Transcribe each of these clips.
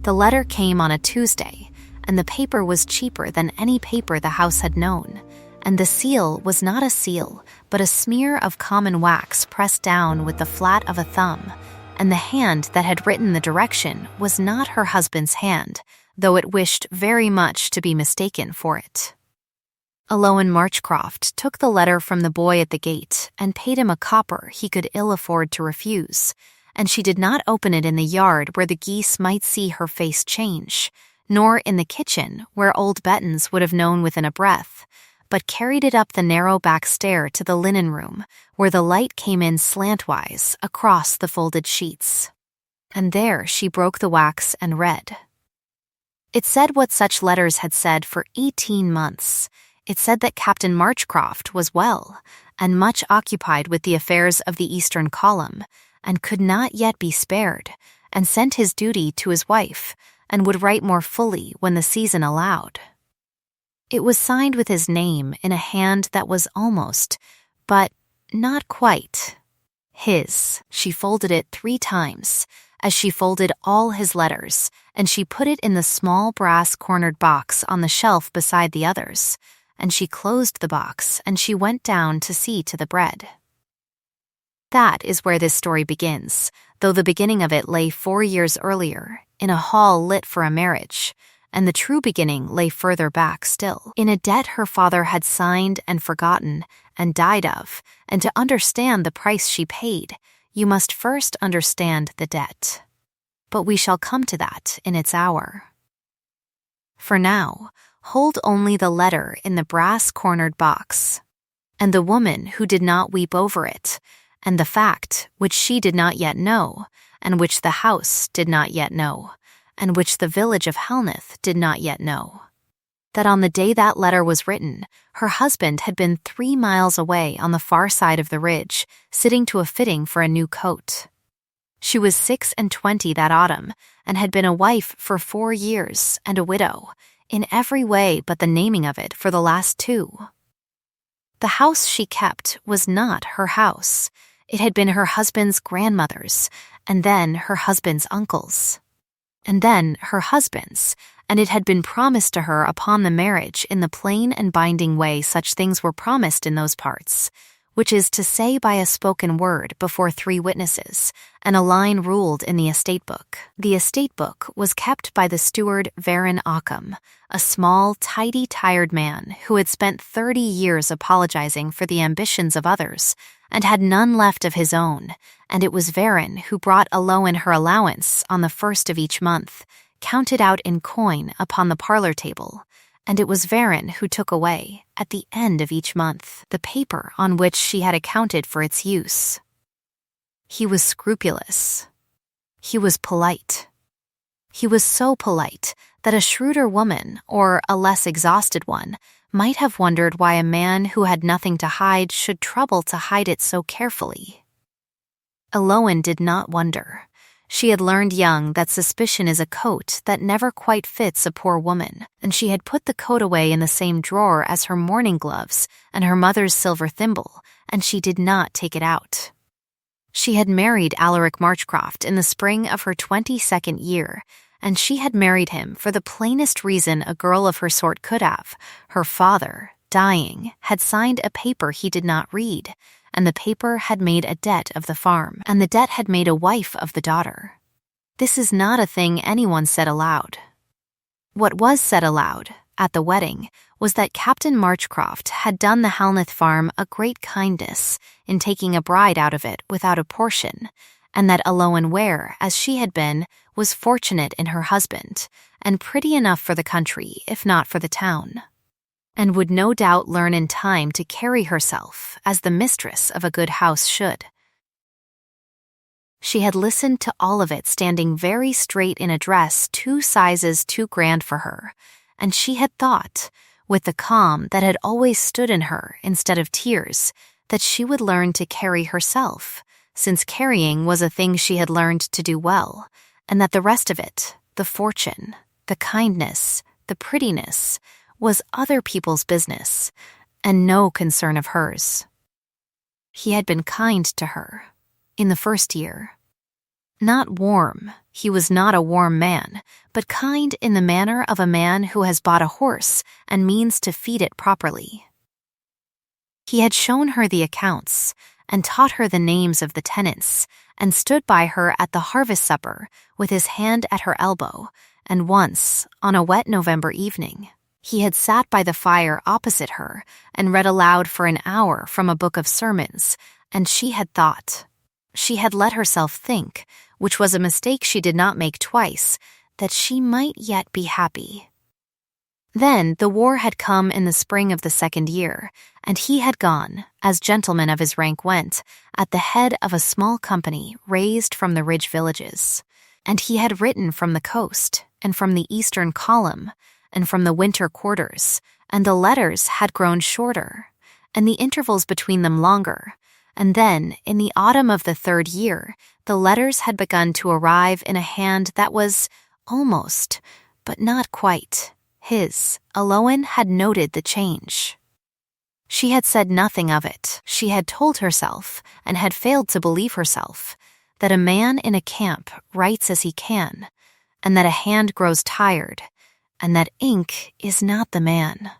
The letter came on a Tuesday, and the paper was cheaper than any paper the house had known, and the seal was not a seal, but a smear of common wax pressed down with the flat of a thumb, and the hand that had written the direction was not her husband's hand, though it wished very much to be mistaken for it. Alowan Marchcroft took the letter from the boy at the gate and paid him a copper he could ill afford to refuse, and she did not open it in the yard where the geese might see her face change, nor in the kitchen where old Bettons would have known within a breath, but carried it up the narrow back stair to the linen room, where the light came in slantwise across the folded sheets. And there she broke the wax and read. It said what such letters had said for 18 months. It said that Captain Marchcroft was well, and much occupied with the affairs of the Eastern Column, and could not yet be spared, and sent his duty to his wife, and would write more fully when the season allowed. It was signed with his name in a hand that was almost, but not quite, his. She folded it 3 times, as she folded all his letters, and she put it in the small brass-cornered box on the shelf beside the others, and she closed the box, and she went down to see to the bread. That is where this story begins, though the beginning of it lay 4 years earlier, in a hall lit for a marriage, and the true beginning lay further back still, in a debt her father had signed and forgotten and died of, and to understand the price she paid, you must first understand the debt. But we shall come to that in its hour. For now, hold only the letter in the brass-cornered box, and the woman who did not weep over it, and the fact which she did not yet know, and which the house did not yet know, and which the village of Helneth did not yet know, that on the day that letter was written, her husband had been 3 miles away on the far side of the ridge, sitting to a fitting for a new coat. She was 26 that autumn, and had been a wife for 4 years, and a widow, in every way but the naming of it for the last 2. The house she kept was not her house. It had been her husband's grandmother's, and then her husband's uncle's, and then her husband's, and it had been promised to her upon the marriage in the plain and binding way such things were promised in those parts, which is to say by a spoken word before 3 witnesses, and a line ruled in the estate book. The estate book was kept by the steward Varon Occam, a small, tidy, tired man who had spent 30 years apologizing for the ambitions of others, and had none left of his own, and it was Varon who brought Alowan her allowance on the 1st of each month, counted out in coin upon the parlor table, and it was Varon who took away, at the end of each month, the paper on which she had accounted for its use. He was scrupulous. He was polite. He was so polite that a shrewder woman, or a less exhausted one, might have wondered why a man who had nothing to hide should trouble to hide it so carefully. Alowan did not wonder. She had learned young that suspicion is a coat that never quite fits a poor woman, and she had put the coat away in the same drawer as her mourning gloves and her mother's silver thimble, and she did not take it out. She had married Alaric Marchcroft in the spring of her 22nd year, and she had married him for the plainest reason a girl of her sort could have. Her father, dying, had signed a paper he did not read, and the paper had made a debt of the farm, and the debt had made a wife of the daughter. This is not a thing anyone said aloud. What was said aloud, at the wedding, was that Captain Marchcroft had done the Helneth farm a great kindness in taking a bride out of it without a portion, and that Alowan Ware, as she had been, was fortunate in her husband, and pretty enough for the country, if not for the town, and would no doubt learn in time to carry herself as the mistress of a good house should. She had listened to all of it standing very straight in a dress 2 sizes too grand for her, and she had thought, with the calm that had always stood in her instead of tears, that she would learn to carry herself, since carrying was a thing she had learned to do well, and that the rest of it, the fortune, the kindness, the prettiness, was other people's business, and no concern of hers. He had been kind to her, in the first year. Not warm, he was not a warm man, but kind in the manner of a man who has bought a horse and means to feed it properly. He had shown her the accounts, and taught her the names of the tenants, and stood by her at the harvest supper with his hand at her elbow, and once, on a wet November evening, he had sat by the fire opposite her and read aloud for an hour from a book of sermons, and she had thought. She had let herself think, which was a mistake she did not make twice, that she might yet be happy. Then the war had come in the spring of the second year, and he had gone, as gentlemen of his rank went, at the head of a small company raised from the ridge villages. And he had written from the coast, and from the eastern column, and from the winter quarters, and the letters had grown shorter, and the intervals between them longer, and then, in the autumn of the third year, the letters had begun to arrive in a hand that was almost, but not quite, his. Aloin had noted the change. She had said nothing of it. She had told herself, and had failed to believe herself, that a man in a camp writes as he can, and that a hand grows tired, and that ink is not the man.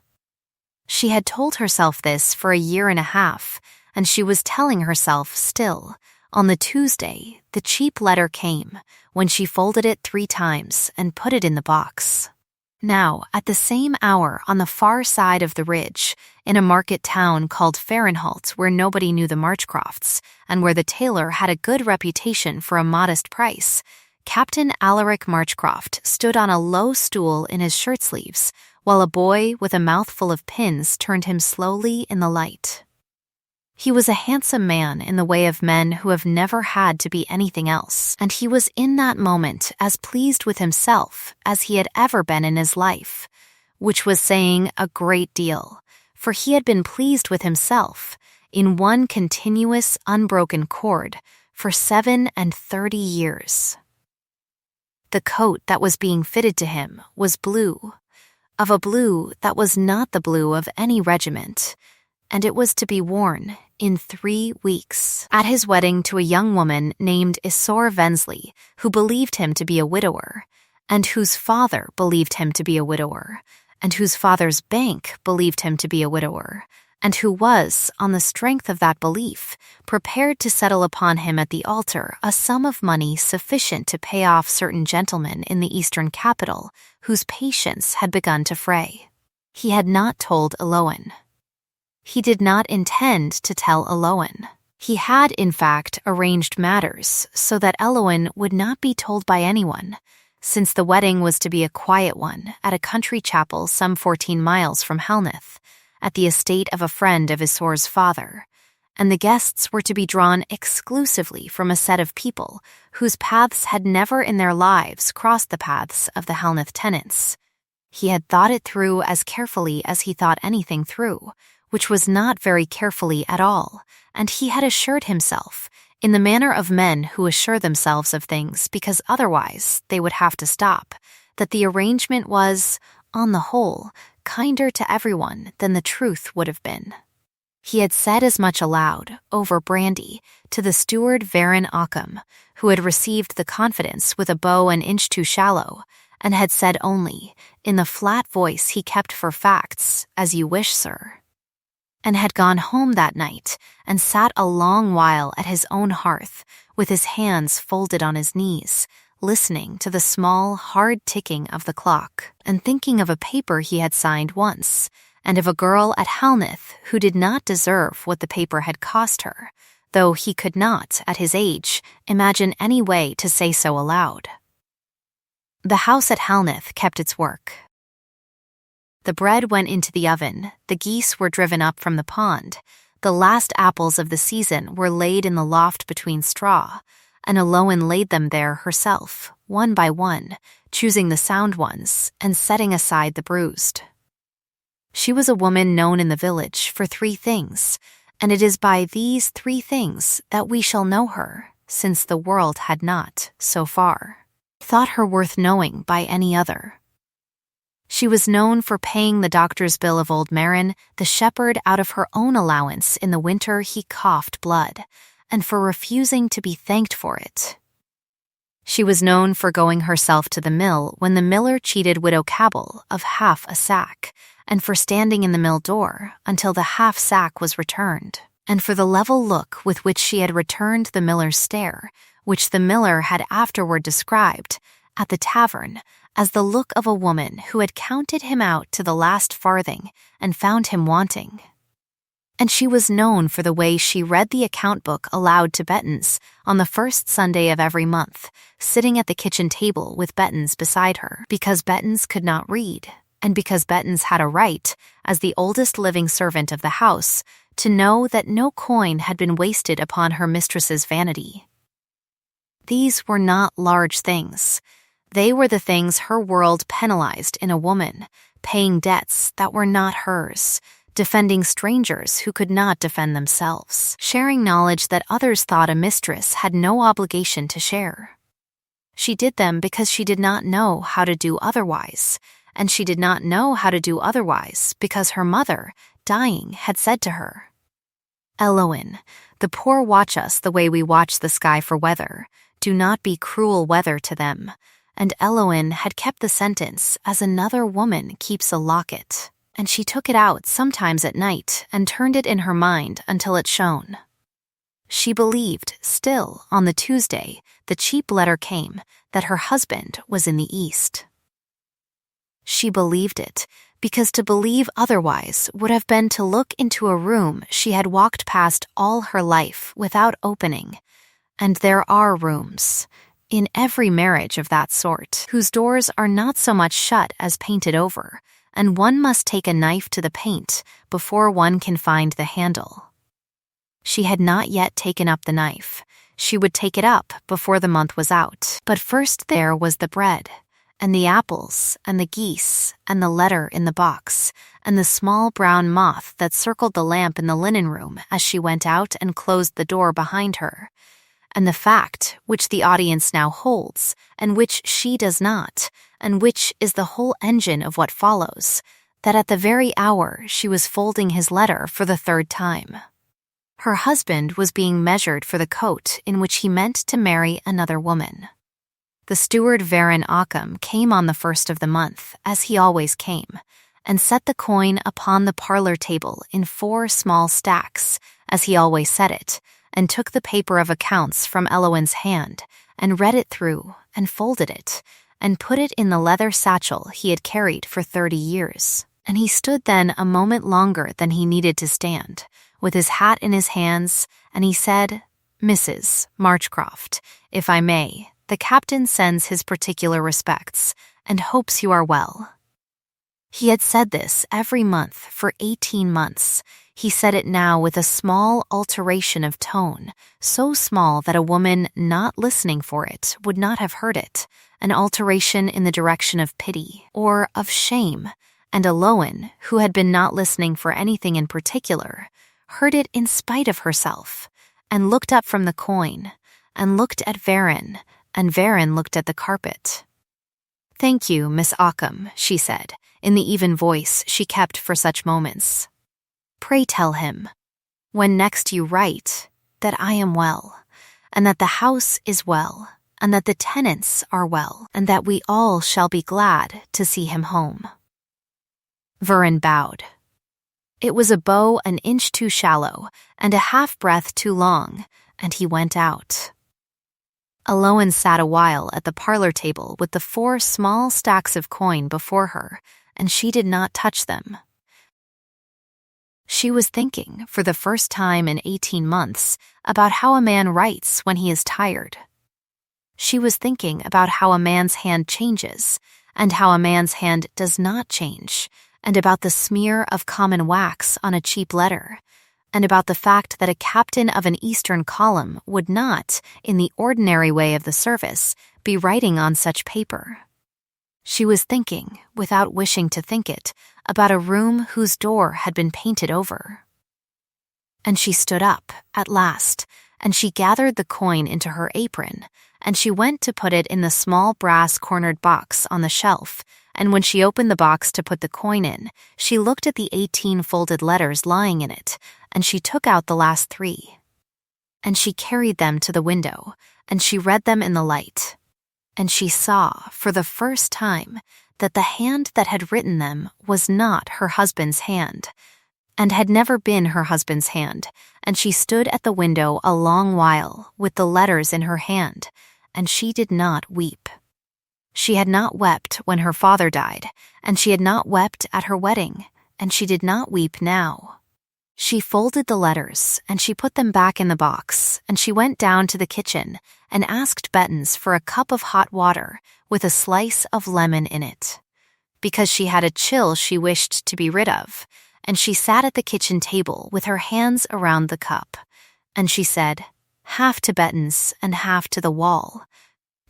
She had told herself this for 1.5 years, and she was telling herself still. On the Tuesday, the cheap letter came, when she folded it 3 times and put it in the box. Now, at the same hour on the far side of the ridge, in a market town called Fahrenholt, where nobody knew the Marchcrofts, and where the tailor had a good reputation for a modest price, Captain Alaric Marchcroft stood on a low stool in his shirt sleeves, while a boy with a mouthful of pins turned him slowly in the light. He was a handsome man in the way of men who have never had to be anything else, and he was in that moment as pleased with himself as he had ever been in his life, which was saying a great deal, for he had been pleased with himself in one continuous unbroken chord for 37 years. The coat that was being fitted to him was blue, of a blue that was not the blue of any regiment, and it was to be worn in 3 weeks at his wedding to a young woman named Isor Vensley, who believed him to be a widower, and whose father believed him to be a widower, and whose father's bank believed him to be a widower, and who was, on the strength of that belief, prepared to settle upon him at the altar a sum of money sufficient to pay off certain gentlemen in the eastern capital whose patience had begun to fray. He had not told Aloin. He did not intend to tell Aloin. He had, in fact, arranged matters so that Aloin would not be told by anyone, since the wedding was to be a quiet one at a country chapel some 14 miles from Halneth, at the estate of a friend of Isor's father, and the guests were to be drawn exclusively from a set of people whose paths had never in their lives crossed the paths of the Halneth tenants. He had thought it through as carefully as he thought anything through, which was not very carefully at all, and he had assured himself, in the manner of men who assure themselves of things because otherwise they would have to stop, that the arrangement was, on the whole, kinder to everyone than the truth would have been. He had said as much aloud, over brandy, to the steward Varon Occam, who had received the confidence with a bow an inch too shallow, and had said only, in the flat voice he kept for facts, "As you wish, sir," and had gone home that night and sat a long while at his own hearth, with his hands folded on his knees, listening to the small, hard ticking of the clock, and thinking of a paper he had signed once, and of a girl at Halneth who did not deserve what the paper had cost her, though he could not, at his age, imagine any way to say so aloud. The house at Halneth kept its work. The bread went into the oven, the geese were driven up from the pond, the last apples of the season were laid in the loft between straw, and Aloin laid them there herself, one by one, choosing the sound ones and setting aside the bruised. She was a woman known in the village for 3 things, and it is by these 3 things that we shall know her, since the world had not, so far, thought her worth knowing by any other. She was known for paying the doctor's bill of old Marin, the shepherd, out of her own allowance in the winter he coughed blood, and for refusing to be thanked for it. She was known for going herself to the mill when the miller cheated Widow Cabell of half a sack, and for standing in the mill door until the half sack was returned, and for the level look with which she had returned the miller's stare, which the miller had afterward described, at the tavern, as the look of a woman who had counted him out to the last farthing and found him wanting. And she was known for the way she read the account book aloud to Bettins on the first Sunday of every month, sitting at the kitchen table with Bettins beside her, because Bettins could not read, and because Bettins had a right, as the oldest living servant of the house, to know that no coin had been wasted upon her mistress's vanity. These were not large things. They were the things her world penalized in a woman, paying debts that were not hers, defending strangers who could not defend themselves, sharing knowledge that others thought a mistress had no obligation to share. She did them because she did not know how to do otherwise, and she did not know how to do otherwise because her mother, dying, had said to her, "Eloin, the poor watch us the way we watch the sky for weather. Do not be cruel weather to them." And Eloin had kept the sentence as another woman keeps a locket, and she took it out sometimes at night and turned it in her mind until it shone. She believed still on the Tuesday the cheap letter came that her husband was in the East. She believed it because to believe otherwise would have been to look into a room she had walked past all her life without opening. And there are rooms, in every marriage of that sort, whose doors are not so much shut as painted over, and one must take a knife to the paint before one can find the handle. She had not yet taken up the knife. She would take it up before the month was out. But first there was the bread, and the apples, and the geese, and the letter in the box, and the small brown moth that circled the lamp in the linen room as she went out and closed the door behind her, and the fact which the audience now holds, and which she does not, and which is the whole engine of what follows, that at the very hour she was folding his letter for the third time, her husband was being measured for the coat in which he meant to marry another woman. The steward Varon Occam came on the first of the month, as he always came, and set the coin upon the parlor table in 4 small stacks, as he always said it, and took the paper of accounts from Eloin's hand, and read it through, and folded it, and put it in the leather satchel he had carried for 30 years. And he stood then a moment longer than he needed to stand, with his hat in his hands, and he said, "Mrs. Marchcroft, if I may, the captain sends his particular respects, and hopes you are well." He had said this every month for 18 months. He said it now with a small alteration of tone, so small that a woman not listening for it would not have heard it, an alteration in the direction of pity or of shame, and Eloin, who had been not listening for anything in particular, heard it in spite of herself, and looked up from the coin, and looked at Varon, and Varon looked at the carpet. "Thank you, Miss Occam," she said, in the even voice she kept for such moments. "Pray tell him, when next you write, that I am well, and that the house is well, and that the tenants are well, and that we all shall be glad to see him home." Varon bowed. It was a bow an inch too shallow, and a half-breath too long, and he went out. Eloin sat a while at the parlor table with the 4 small stacks of coin before her, and she did not touch them. She was thinking, for the first time in 18 months, about how a man writes when he is tired. She was thinking about how a man's hand changes, and how a man's hand does not change, and about the smear of common wax on a cheap letter, and about the fact that a captain of an Eastern column would not, in the ordinary way of the service, be writing on such paper. She was thinking, without wishing to think it, about a room whose door had been painted over. And she stood up, at last, and she gathered the coin into her apron, and she went to put it in the small brass-cornered box on the shelf, and when she opened the box to put the coin in, she looked at the 18 folded letters lying in it, and she took out the last 3. And she carried them to the window, and she read them in the light, and she saw, for the first time, that the hand that had written them was not her husband's hand, and had never been her husband's hand, and she stood at the window a long while with the letters in her hand, and she did not weep. She had not wept when her father died, and she had not wept at her wedding, and she did not weep now. She folded the letters, and she put them back in the box, and she went down to the kitchen and asked Bettens for a cup of hot water with a slice of lemon in it, because she had a chill she wished to be rid of, and she sat at the kitchen table with her hands around the cup, and she said, "Half to Bettens and half to the wall.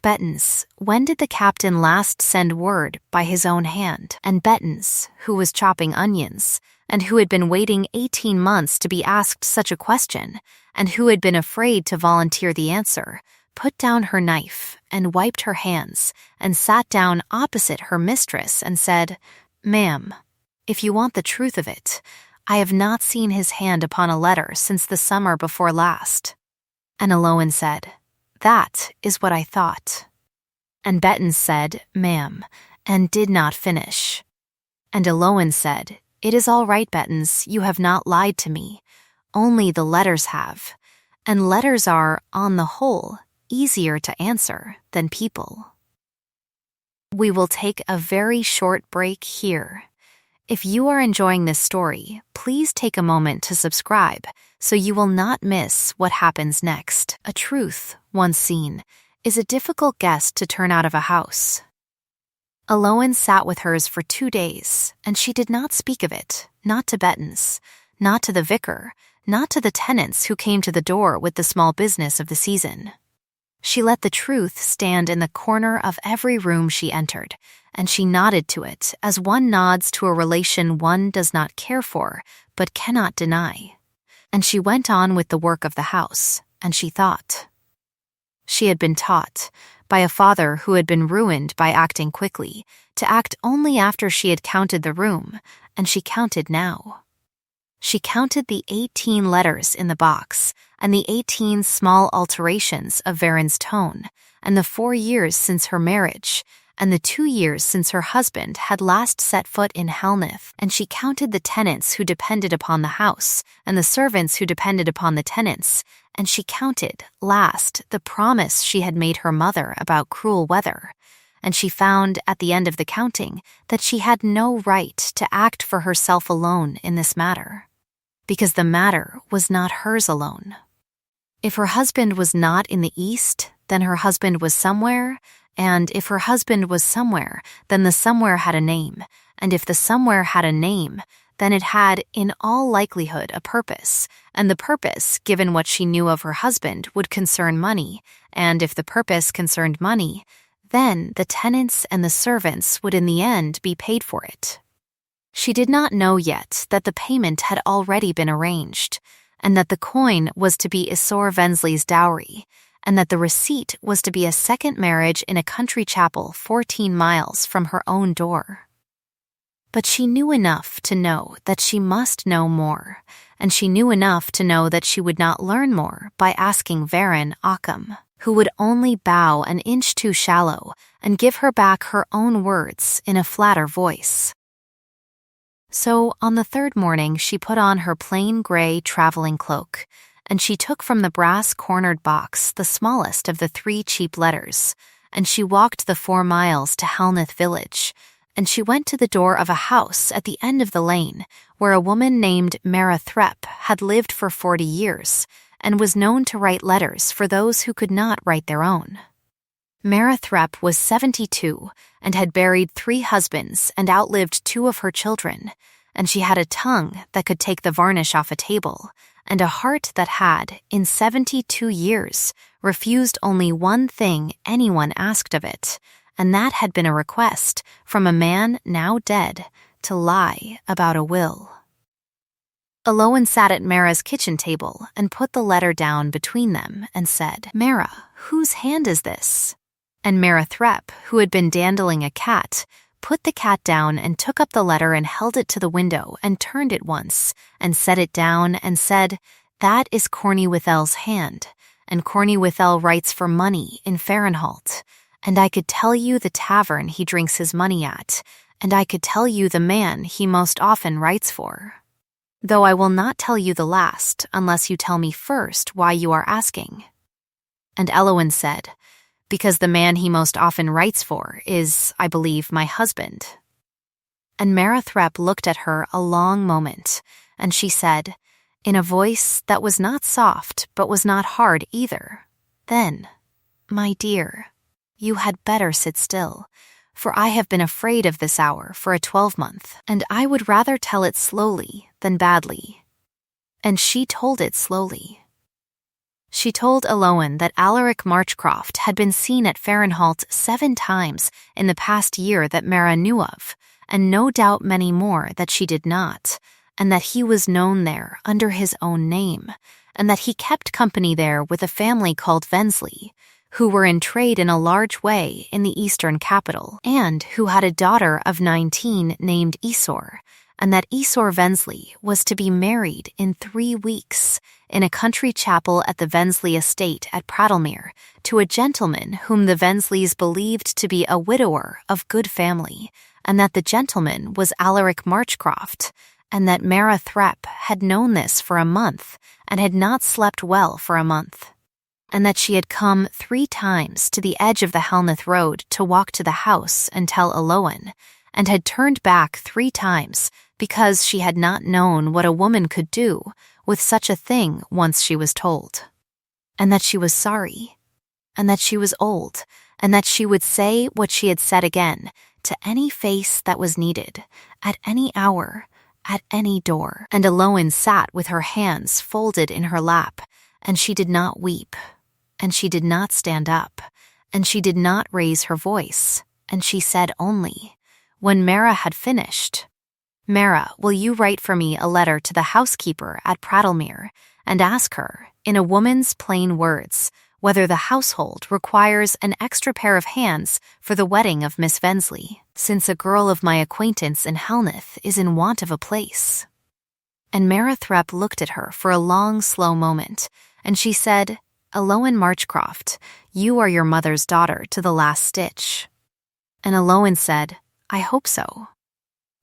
Bettens, when did the captain last send word by his own hand?" And Bettens, who was chopping onions, and who had been waiting 18 months to be asked such a question, and who had been afraid to volunteer the answer, put down her knife and wiped her hands and sat down opposite her mistress and said, "Ma'am, if you want the truth of it, I have not seen his hand upon a letter since the summer before last." And Eloin said, "That is what I thought." And Bettens said, "Ma'am," and did not finish. And Eloin said, "It is all right, Bettens, you have not lied to me. Only the letters have. And letters are, on the whole, easier to answer than people." We will take a very short break here. If you are enjoying this story, please take a moment to subscribe so you will not miss what happens next. A truth, once seen, is a difficult guest to turn out of a house. Eloin sat with hers for 2 days, and she did not speak of it, not to Bettens, not to the vicar, not to the tenants who came to the door with the small business of the season. She let the truth stand in the corner of every room she entered, and she nodded to it as one nods to a relation one does not care for but cannot deny. And she went on with the work of the house, and she thought. She had been taught, by a father who had been ruined by acting quickly, to act only after she had counted the room, and she counted now. She counted the 18 letters in the box, and the 18 small alterations of Varen's tone, and the 4 years since her marriage, and the 2 years since her husband had last set foot in Helnith, and she counted the tenants who depended upon the house, and the servants who depended upon the tenants, and she counted, last, the promise she had made her mother about cruel weather, and she found, at the end of the counting, that she had no right to act for herself alone in this matter, because the matter was not hers alone. If her husband was not in the east, then her husband was somewhere, and if her husband was somewhere, then the somewhere had a name, and if the somewhere had a name, then it had, in all likelihood, a purpose, and the purpose, given what she knew of her husband, would concern money, and if the purpose concerned money, then the tenants and the servants would in the end be paid for it. She did not know yet that the payment had already been arranged, and that the coin was to be Isor Vensley's dowry, and that the receipt was to be a second marriage in a country chapel 14 miles from her own door. But she knew enough to know that she must know more, and she knew enough to know that she would not learn more by asking Varen Occam, who would only bow an inch too shallow and give her back her own words in a flatter voice. So on the 3rd morning she put on her plain gray traveling cloak, and she took from the brass-cornered box the smallest of the 3 cheap letters, and she walked the 4 miles to Helnith village, and she went to the door of a house at the end of the lane, where a woman named Mara Threpp had lived for 40 years, and was known to write letters for those who could not write their own. Mara Threpp was 72, and had buried 3 husbands and outlived 2 of her children, and she had a tongue that could take the varnish off a table, and a heart that had, in 72 years, refused only one thing anyone asked of it, and that had been a request from a man now dead to lie about a will. Eloin sat at Mara's kitchen table and put the letter down between them and said, "Mara, whose hand is this?" And Mara Threpp, who had been dandling a cat, put the cat down and took up the letter and held it to the window and turned it once and set it down and said, "That is Corny Withel's hand, and Corny Withel writes for money in Fahrenholt, and I could tell you the tavern he drinks his money at, and I could tell you the man he most often writes for. Though I will not tell you the last unless you tell me first why you are asking." And Eloin said, "Because the man he most often writes for is, I believe, my husband." And Merathrep looked at her a long moment, and she said, in a voice that was not soft but was not hard either, "Then, my dear, you had better sit still, for I have been afraid of this hour for a 12-month, and I would rather tell it slowly than badly." And she told it slowly. She told Eloin that Alaric Marchcroft had been seen at Farenholt 7 times in the past year that Mara knew of, and no doubt many more that she did not, and that he was known there under his own name, and that he kept company there with a family called Vensley, who were in trade in a large way in the eastern capital, and who had a daughter of 19 named Isor, and that Isor Vensley was to be married in 3 weeks in a country chapel at the Vensley estate at Prattlemere to a gentleman whom the Vensleys believed to be a widower of good family, and that the gentleman was Alaric Marchcroft, and that Merathrep had known this for a month and had not slept well for a month, and that she had come 3 times to the edge of the Helmeth Road to walk to the house and tell Eloin, and had turned back 3 times because she had not known what a woman could do with such a thing once she was told, and that she was sorry, and that she was old, and that she would say what she had said again to any face that was needed, at any hour, at any door. And Eloin sat with her hands folded in her lap, and she did not weep, and she did not stand up, and she did not raise her voice, and she said only, when Mara had finished, "Mara, will you write for me a letter to the housekeeper at Prattlemere, and ask her, in a woman's plain words, whether the household requires an extra pair of hands for the wedding of Miss Vensley, since a girl of my acquaintance in Helmeth is in want of a place?" And Merathrep looked at her for a long, slow moment, and she said, "Eloin Marchcroft, you are your mother's daughter to the last stitch." And Eloin said, "I hope so."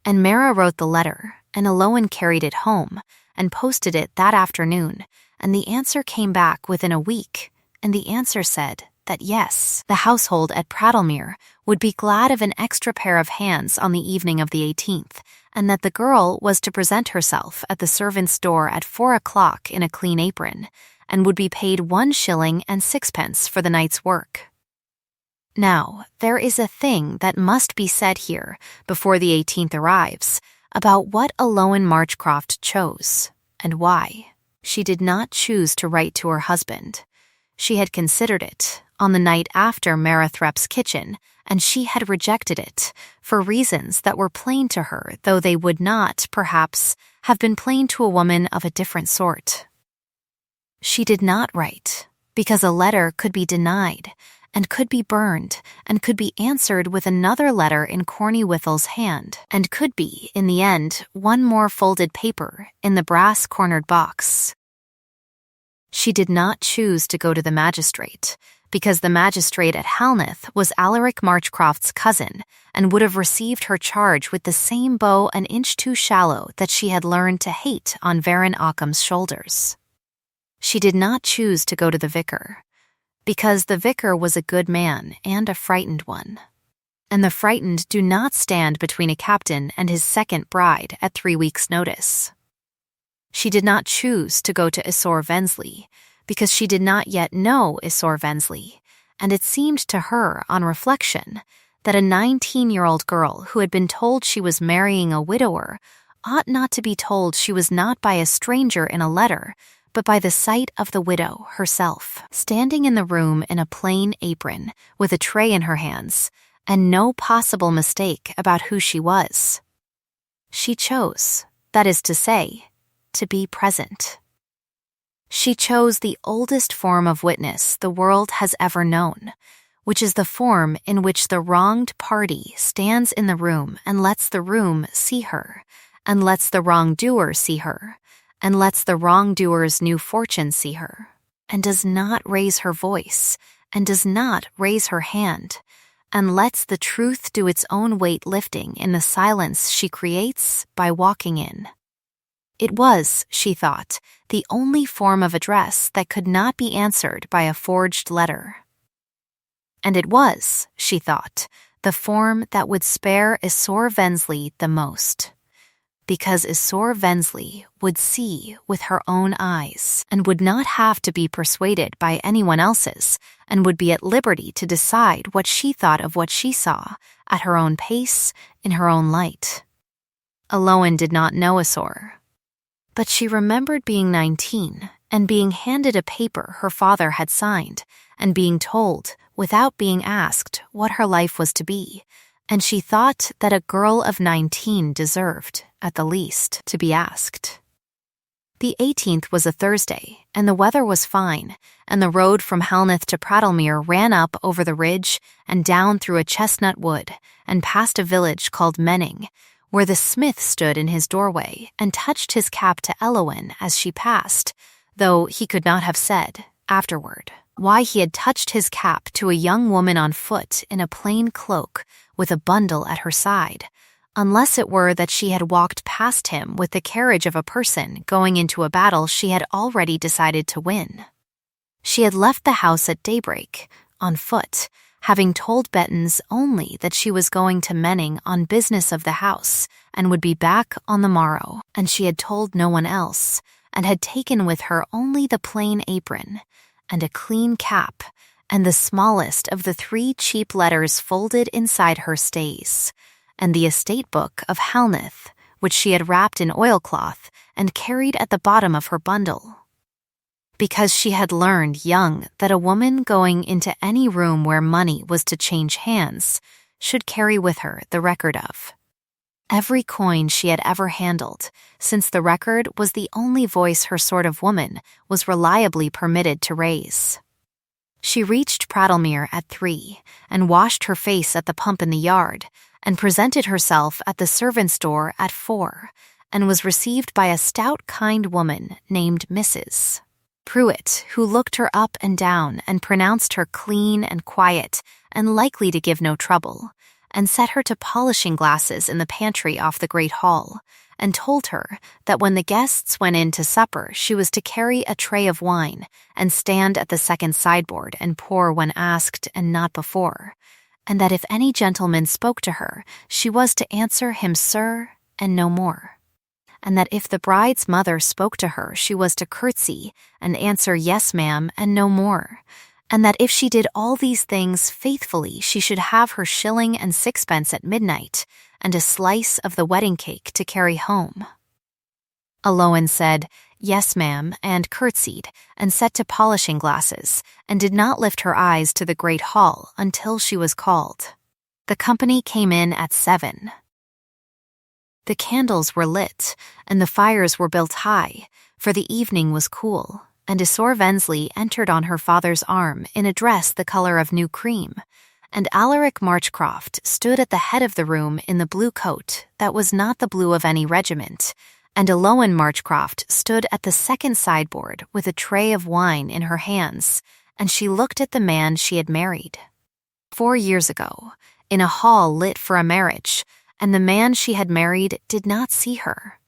And Mara wrote the letter, and Eloin carried it home, and posted it that afternoon, and the answer came back within a week, and the answer said that yes, the household at Prattlemere would be glad of an extra pair of hands on the evening of the 18th, and that the girl was to present herself at the servant's door at 4 o'clock in a clean apron, and would be paid 1 shilling and 6pence for the night's work. Now, there is a thing that must be said here before the 18th arrives about what Eloin Marchcroft chose, and why. She did not choose to write to her husband. She had considered it on the night after Merathrep's kitchen, and she had rejected it for reasons that were plain to her, though they would not, perhaps, have been plain to a woman of a different sort. She did not write because a letter could be denied, and could be burned, and could be answered with another letter in Corny Whittle's hand, and could be, in the end, 1 more folded paper in the brass-cornered box. She did not choose to go to the magistrate, because the magistrate at Helmeth was Alaric Marchcroft's cousin, and would have received her charge with the same bow an inch too shallow that she had learned to hate on Baron Occam's shoulders. She did not choose to go to the vicar, because the vicar was a good man and a frightened one, and the frightened do not stand between a captain and his second bride at 3 weeks' notice. She did not choose to go to Isor Vensley, because she did not yet know Isor Vensley, and it seemed to her, on reflection, that a 19-year-old girl who had been told she was marrying a widower ought not to be told she was not by a stranger in a letter, but by the sight of the widow herself, standing in the room in a plain apron, with a tray in her hands, and no possible mistake about who she was. She chose, that is to say, to be present. She chose the oldest form of witness the world has ever known, which is the form in which the wronged party stands in the room and lets the room see her, and lets the wrongdoer see her, and lets the wrongdoer's new fortune see her, and does not raise her voice, and does not raise her hand, and lets the truth do its own weight lifting in the silence she creates by walking in. It was, she thought, the only form of address that could not be answered by a forged letter. And it was, she thought, the form that would spare Isor Vensley the most. Because Isor Vensley would see with her own eyes and would not have to be persuaded by anyone else's, and would be at liberty to decide what she thought of what she saw, at her own pace, in her own light. Aloan did not know Isor, but she remembered being 19 and being handed a paper her father had signed and being told, without being asked, what her life was to be, and she thought that a girl of 19 deserved, at the least, to be asked. The 18th was a Thursday, and the weather was fine, and the road from Halneth to Prattlemere ran up over the ridge and down through a chestnut wood and past a village called Menning, where the smith stood in his doorway and touched his cap to Elowen as she passed, though he could not have said, afterward, why he had touched his cap to a young woman on foot in a plain cloak with a bundle at her side, unless it were that she had walked past him with the carriage of a person going into a battle she had already decided to win. She had left the house at daybreak, on foot, having told Bettens only that she was going to Menning on business of the house and would be back on the morrow, and she had told no one else, and had taken with her only the plain apron, and a clean cap, and the smallest of the 3 cheap letters folded inside her stays, and the estate book of Halneth, which she had wrapped in oilcloth and carried at the bottom of her bundle. Because she had learned young that a woman going into any room where money was to change hands should carry with her the record of every coin she had ever handled, since the record was the only voice her sort of woman was reliably permitted to raise. She reached Prattlemere at 3 and washed her face at the pump in the yard and presented herself at the servants' door at 4 and was received by a stout, kind woman named Mrs. Pruitt, who looked her up and down and pronounced her clean and quiet and likely to give no trouble, and set her to polishing glasses in the pantry off the great hall, and told her that when the guests went in to supper she was to carry a tray of wine and stand at the second sideboard and pour when asked and not before, and that if any gentleman spoke to her she was to answer him sir and no more, and that if the bride's mother spoke to her she was to curtsy and answer yes ma'am and no more, and that if she did all these things faithfully she should have her 1 and 6 at midnight, and a slice of the wedding cake to carry home. Aloan said, yes ma'am, and curtsied, and set to polishing glasses, and did not lift her eyes to the great hall until she was called. The company came in at 7. The candles were lit, and the fires were built high, for the evening was cool, and Isor Vensley entered on her father's arm in a dress the color of new cream, and Alaric Marchcroft stood at the head of the room in the blue coat that was not the blue of any regiment, and Aloan Marchcroft stood at the second sideboard with a tray of wine in her hands, and she looked at the man she had married 4 years ago, in a hall lit for a marriage, and the man she had married did not see her,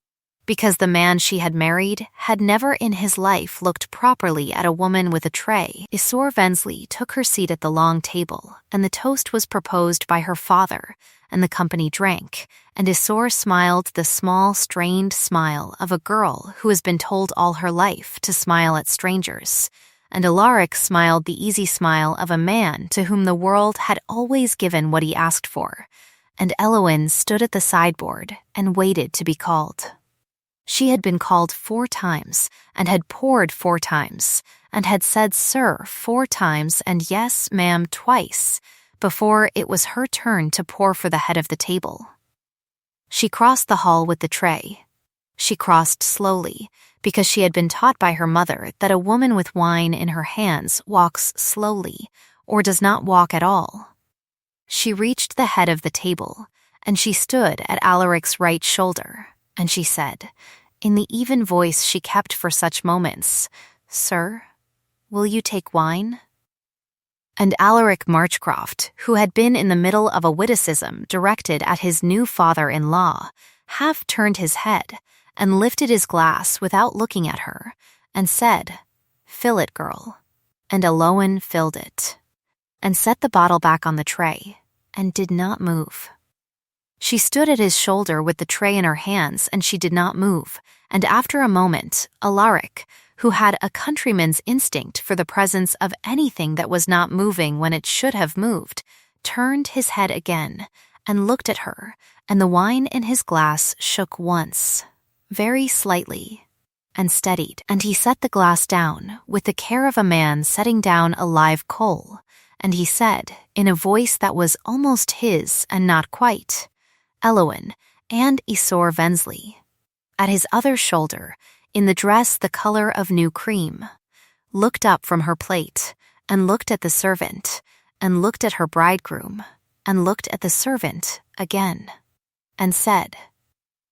because the man she had married had never in his life looked properly at a woman with a tray. Isor Vensley took her seat at the long table, and the toast was proposed by her father, and the company drank, and Isor smiled the small, strained smile of a girl who has been told all her life to smile at strangers, and Alaric smiled the easy smile of a man to whom the world had always given what he asked for, and Elowen stood at the sideboard and waited to be called. She had been called 4 times, and had poured 4 times, and had said sir 4 times and yes, ma'am twice, before it was her turn to pour for the head of the table. She crossed the hall with the tray. She crossed slowly, because she had been taught by her mother that a woman with wine in her hands walks slowly, or does not walk at all. She reached the head of the table, and she stood at Alaric's right shoulder, and she said, in the even voice she kept for such moments, "Sir, will you take wine?" And Alaric Marchcroft, who had been in the middle of a witticism directed at his new father-in-law, half turned his head and lifted his glass without looking at her, and said, "Fill it, girl." And Aloan filled it, and set the bottle back on the tray, and did not move. She stood at his shoulder with the tray in her hands, and she did not move, and after a moment, Alaric, who had a countryman's instinct for the presence of anything that was not moving when it should have moved, turned his head again, and looked at her, and the wine in his glass shook once, very slightly, and steadied, and he set the glass down with the care of a man setting down a live coal, and he said, in a voice that was almost his and not quite, "Eloin and Isor Vensley." At his other shoulder, in the dress the color of new cream, looked up from her plate, and looked at the servant, and looked at her bridegroom, and looked at the servant again, and said,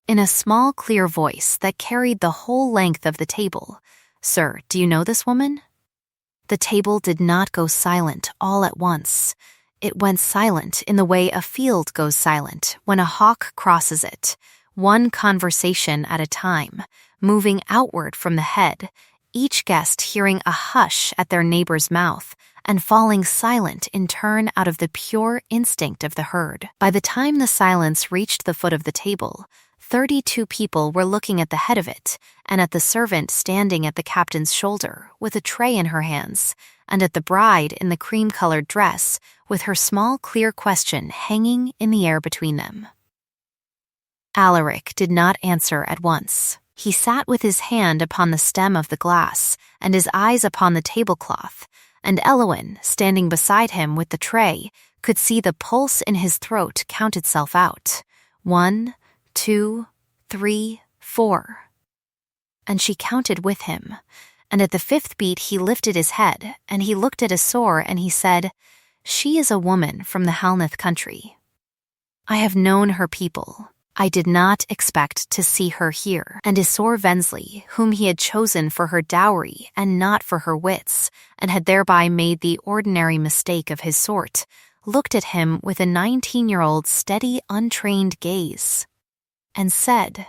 in a small clear voice that carried the whole length of the table, "Sir, do you know this woman?" The table did not go silent all at once. It went silent in the way a field goes silent when a hawk crosses it, one conversation at a time, moving outward from the head, each guest hearing a hush at their neighbor's mouth and falling silent in turn out of the pure instinct of the herd. By the time the silence reached the foot of the table, 32 people were looking at the head of it, and at the servant standing at the captain's shoulder with a tray in her hands, and at the bride in the cream-colored dress with her small clear question hanging in the air between them. Alaric did not answer at once. He sat with his hand upon the stem of the glass and his eyes upon the tablecloth, and Eloin, standing beside him with the tray, could see the pulse in his throat count itself out. 1, 2, 3, 4. And she counted with him, and at the 5th beat he lifted his head, and he looked at Isor, and he said, "She is a woman from the Halnath country. I have known her people. I did not expect to see her here." And Isor Vensley, whom he had chosen for her dowry and not for her wits, and had thereby made the ordinary mistake of his sort, looked at him with a 19-year-old's steady, untrained gaze, and said,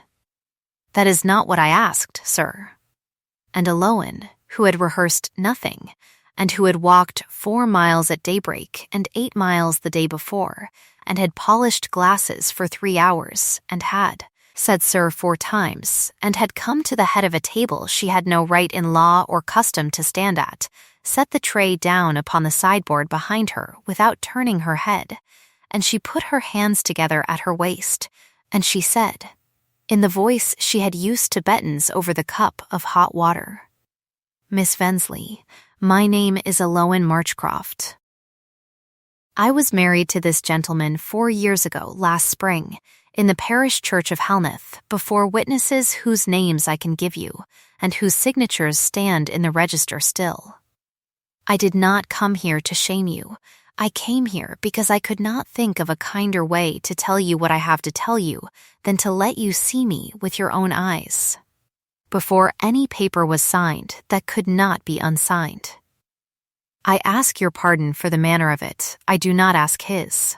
"That is not what I asked, sir." And Aloan, who had rehearsed nothing, and who had walked 4 miles at daybreak and 8 miles the day before, and had polished glasses for 3 hours, and had said "sir" 4 times, and had come to the head of a table she had no right in law or custom to stand at, set the tray down upon the sideboard behind her without turning her head, and she put her hands together at her waist, and she said, in the voice she had used to Betton's over the cup of hot water, "Miss Vensley, my name is Aloan Marchcroft. I was married to this gentleman 4 years ago last spring in the parish church of Halnath before witnesses whose names I can give you and whose signatures stand in the register still. I did not come here to shame you. I came here because I could not think of a kinder way to tell you what I have to tell you than to let you see me with your own eyes. Before any paper was signed that could not be unsigned. I ask your pardon for the manner of it. I do not ask his."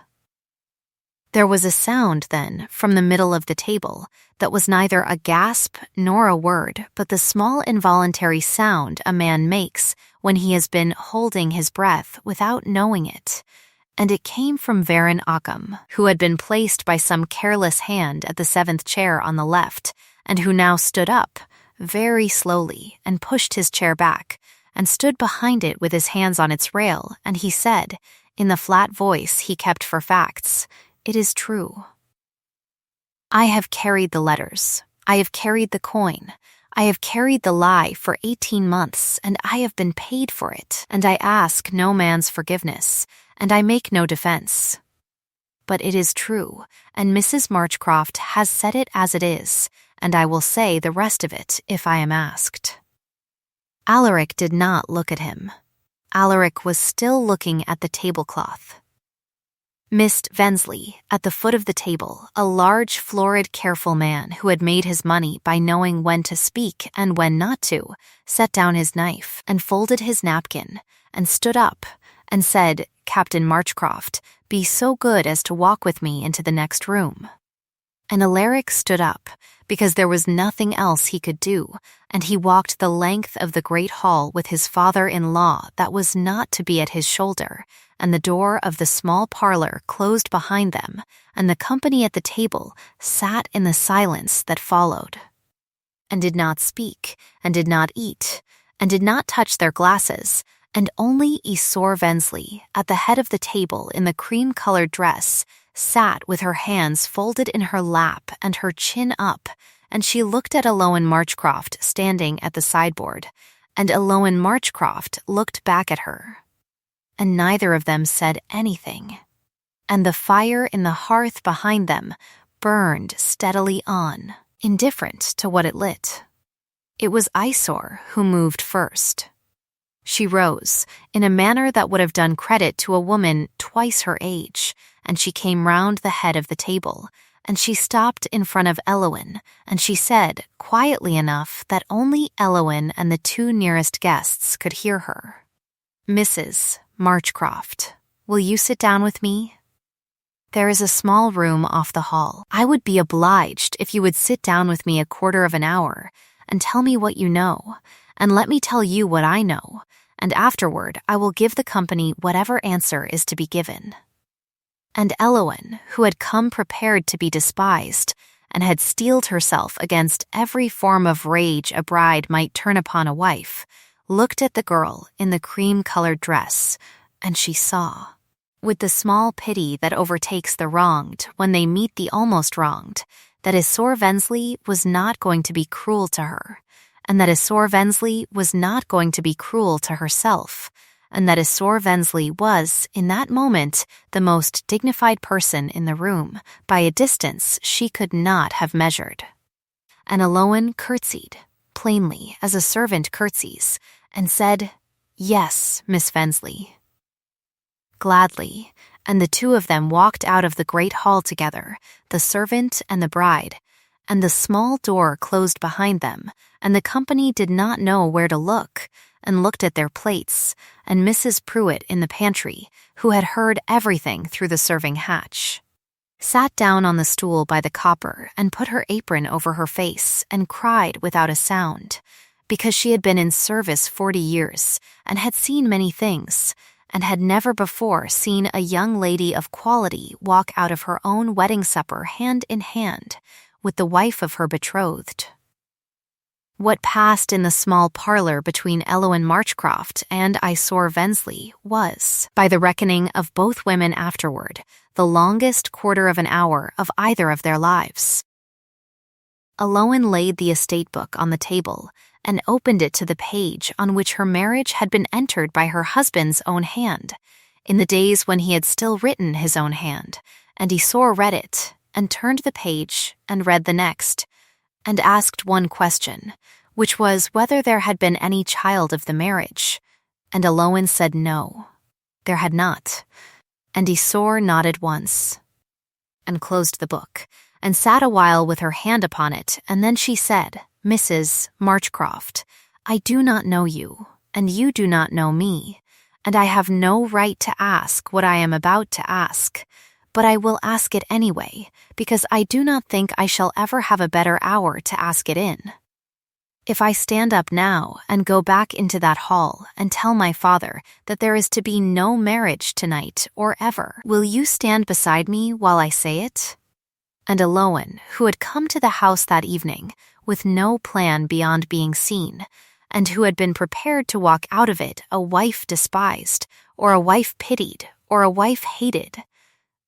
There was a sound, then, from the middle of the table that was neither a gasp nor a word, but the small involuntary sound a man makes when he has been holding his breath without knowing it, and it came from Varon Occam, who had been placed by some careless hand at the 7th chair on the left, and who now stood up, very slowly, and pushed his chair back, and stood behind it with his hands on its rail, and he said, in the flat voice he kept for facts, "It is true. I have carried the letters. I have carried the coin. I have carried the lie for 18 months, and I have been paid for it, and I ask no man's forgiveness, and I make no defense. But it is true, and Mrs. Marchcroft has said it as it is, and I will say the rest of it if I am asked." Alaric did not look at him. Alaric was still looking at the tablecloth. Miss Vensley, at the foot of the table, a large, florid, careful man who had made his money by knowing when to speak and when not to, set down his knife and folded his napkin and stood up and said, "Captain Marchcroft, be so good as to walk with me into the next room." And Alaric stood up, because there was nothing else he could do, and he walked the length of the great hall with his father-in-law that was not to be at his shoulder, and the door of the small parlor closed behind them, and the company at the table sat in the silence that followed, and did not speak, and did not eat, and did not touch their glasses, and only Isor Vensley, at the head of the table in the cream-colored dress, sat with her hands folded in her lap and her chin up, and she looked at Eloan Marchcroft standing at the sideboard, and Eloan Marchcroft looked back at her. And neither of them said anything, and the fire in the hearth behind them burned steadily on, indifferent to what it lit. It was Isor who moved first. She rose, in a manner that would have done credit to a woman twice her age, and she came round the head of the table, and she stopped in front of Eloan, and she said, quietly enough that only Eloan and the two nearest guests could hear her, "Mrs. Marchcroft, will you sit down with me? There is a small room off the hall. I would be obliged if you would sit down with me a quarter of an hour, and tell me what you know, and let me tell you what I know, and afterward I will give the company whatever answer is to be given." And Eloan, who had come prepared to be despised, and had steeled herself against every form of rage a bride might turn upon a wife, looked at the girl in the cream-colored dress, and she saw, with the small pity that overtakes the wronged when they meet the almost wronged, that Isor Vensley was not going to be cruel to her, and that Isor Vensley was not going to be cruel to herself, and that Isor Vensley was, in that moment, the most dignified person in the room, by a distance she could not have measured. And Eloan curtsied, plainly as a servant curtsies, and said, "Yes, Miss Vensley." Gladly, and the two of them walked out of the great hall together, the servant and the bride, and the small door closed behind them, and the company did not know where to look, and looked at their plates, and Mrs. Pruitt in the pantry, who had heard everything through the serving hatch, sat down on the stool by the copper and put her apron over her face and cried without a sound, because she had been in service 40 years and had seen many things, and had never before seen a young lady of quality walk out of her own wedding supper hand in hand with the wife of her betrothed. What passed in the small parlor between Eloan Marchcroft and Isor Vensley was, by the reckoning of both women afterward, the longest quarter of an hour of either of their lives. Eloan laid the estate book on the table and opened it to the page on which her marriage had been entered by her husband's own hand, in the days when he had still written his own hand, and Isor read it, and turned the page, and read the next, and asked one question, which was whether there had been any child of the marriage, and Eloan said no, there had not, and Isor nodded once, and closed the book, and sat a while with her hand upon it, and then she said, "Mrs. Marchcroft, I do not know you, and you do not know me, and I have no right to ask what I am about to ask, but I will ask it anyway, because I do not think I shall ever have a better hour to ask it in. If I stand up now and go back into that hall and tell my father that there is to be no marriage tonight or ever, will you stand beside me while I say it?" And Eloan, who had come to the house that evening with no plan beyond being seen, and who had been prepared to walk out of it a wife despised, or a wife pitied, or a wife hated,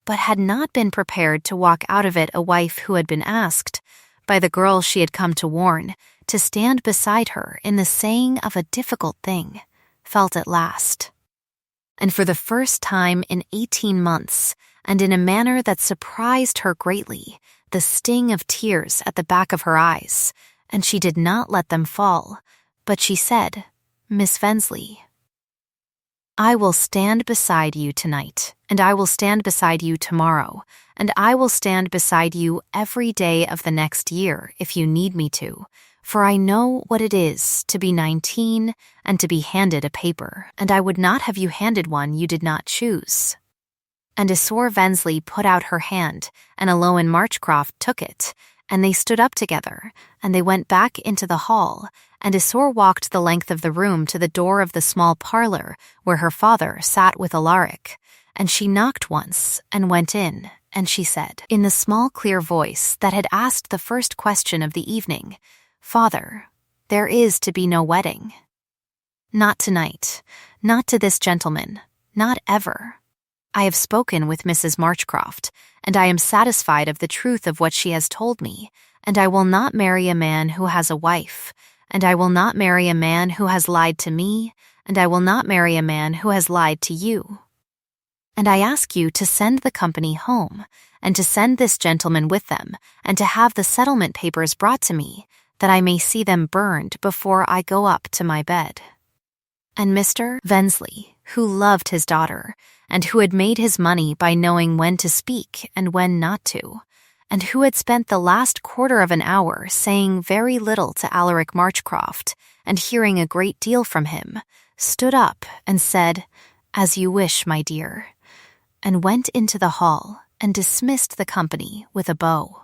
but had not been prepared to walk out of it a wife who had been asked, by the girl she had come to warn, to stand beside her in the saying of a difficult thing, felt at last, and for the first time in 18 months, and in a manner that surprised her greatly, the sting of tears at the back of her eyes, and she did not let them fall, but she said, "Miss Vensley, I will stand beside you tonight, and I will stand beside you tomorrow, and I will stand beside you every day of the next year if you need me to, for I know what it is to be 19 and to be handed a paper, and I would not have you handed one you did not choose." And Isor Vensley put out her hand, and Eloan Marchcroft took it, and they stood up together, and they went back into the hall, and Isor walked the length of the room to the door of the small parlor where her father sat with Alaric, and she knocked once and went in, and she said, in the small clear voice that had asked the first question of the evening, "Father, there is to be no wedding." "Not tonight, not to this gentleman, not ever. I have spoken with Mrs. Marchcroft, and I am satisfied of the truth of what she has told me, and I will not marry a man who has a wife, and I will not marry a man who has lied to me, and I will not marry a man who has lied to you. And I ask you to send the company home, and to send this gentleman with them, and to have the settlement papers brought to me, that I may see them burned before I go up to my bed." And Mr. Vensley, who loved his daughter, and who had made his money by knowing when to speak and when not to, and who had spent the last quarter of an hour saying very little to Alaric Marchcroft, and hearing a great deal from him, stood up and said, "As you wish, my dear," and went into the hall and dismissed the company with a bow,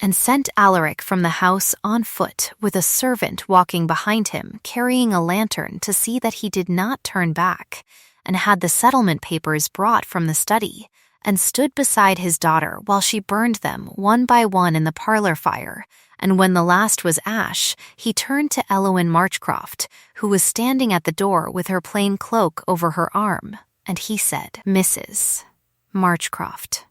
and sent Alaric from the house on foot with a servant walking behind him carrying a lantern to see that he did not turn back, and had the settlement papers brought from the study, and stood beside his daughter while she burned them one by one in the parlor fire, and when the last was ash, he turned to Eloan Marchcroft, who was standing at the door with her plain cloak over her arm, and he said, "Mrs. Marchcroft,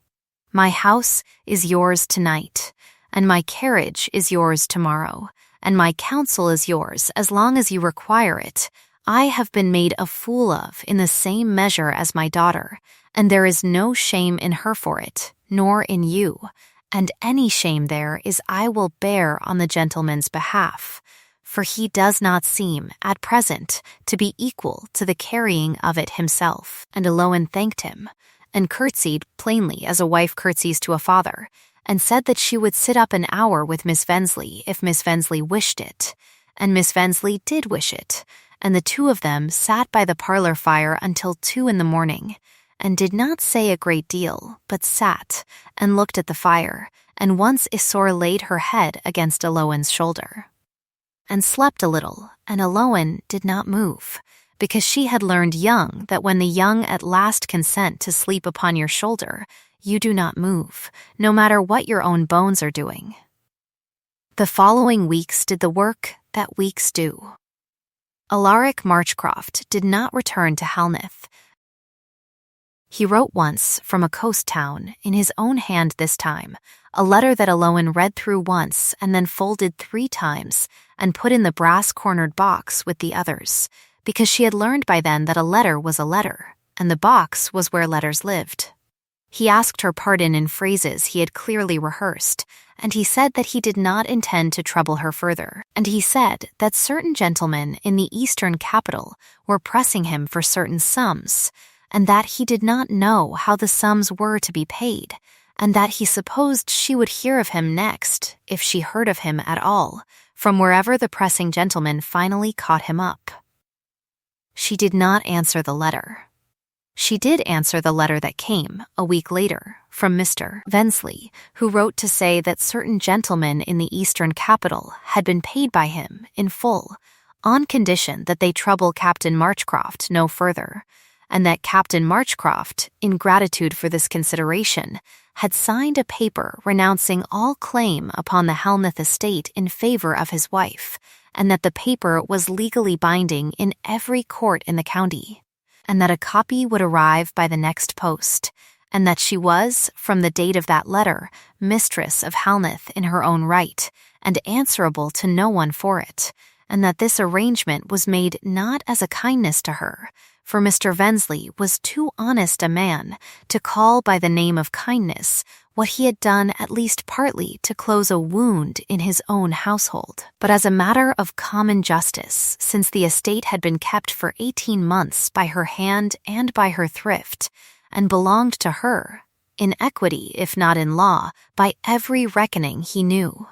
my house is yours tonight, and my carriage is yours tomorrow, and my counsel is yours as long as you require it. I have been made a fool of in the same measure as my daughter, and there is no shame in her for it, nor in you, and any shame there is I will bear on the gentleman's behalf, for he does not seem, at present, to be equal to the carrying of it himself." And Eloan thanked him, and curtsied plainly as a wife curtsies to a father, and said that she would sit up an hour with Miss Vensley if Miss Vensley wished it, and Miss Vensley did wish it, and the two of them sat by the parlor fire until 2 in the morning, and did not say a great deal, but sat and looked at the fire, and once Isor laid her head against Eloan's shoulder, and slept a little, and Eloan did not move, because she had learned young that when the young at last consent to sleep upon your shoulder, you do not move, no matter what your own bones are doing. The following weeks did the work that weeks do. Alaric Marchcroft did not return to Halneth. He wrote once from a coast town, in his own hand this time, a letter that Eloan read through once and then folded 3 times and put in the brass-cornered box with the others, because she had learned by then that a letter was a letter, and the box was where letters lived. He asked her pardon in phrases he had clearly rehearsed, and he said that he did not intend to trouble her further, and he said that certain gentlemen in the eastern capital were pressing him for certain sums, and that he did not know how the sums were to be paid, and that he supposed she would hear of him next, if she heard of him at all, from wherever the pressing gentleman finally caught him up. She did not answer the letter. She did answer the letter that came, a week later, from Mr. Vensley, who wrote to say that certain gentlemen in the eastern capital had been paid by him in full, on condition that they trouble Captain Marchcroft no further, and that Captain Marchcroft, in gratitude for this consideration, had signed a paper renouncing all claim upon the Halneth estate in favor of his wife, and that the paper was legally binding in every court in the county, and that a copy would arrive by the next post, and that she was, from the date of that letter, mistress of Halneth in her own right, and answerable to no one for it, and that this arrangement was made not as a kindness to her, for Mr. Vensley was too honest a man to call by the name of kindness what he had done at least partly to close a wound in his own household, but as a matter of common justice, since the estate had been kept for 18 months by her hand and by her thrift, and belonged to her, in equity if not in law, by every reckoning he knew.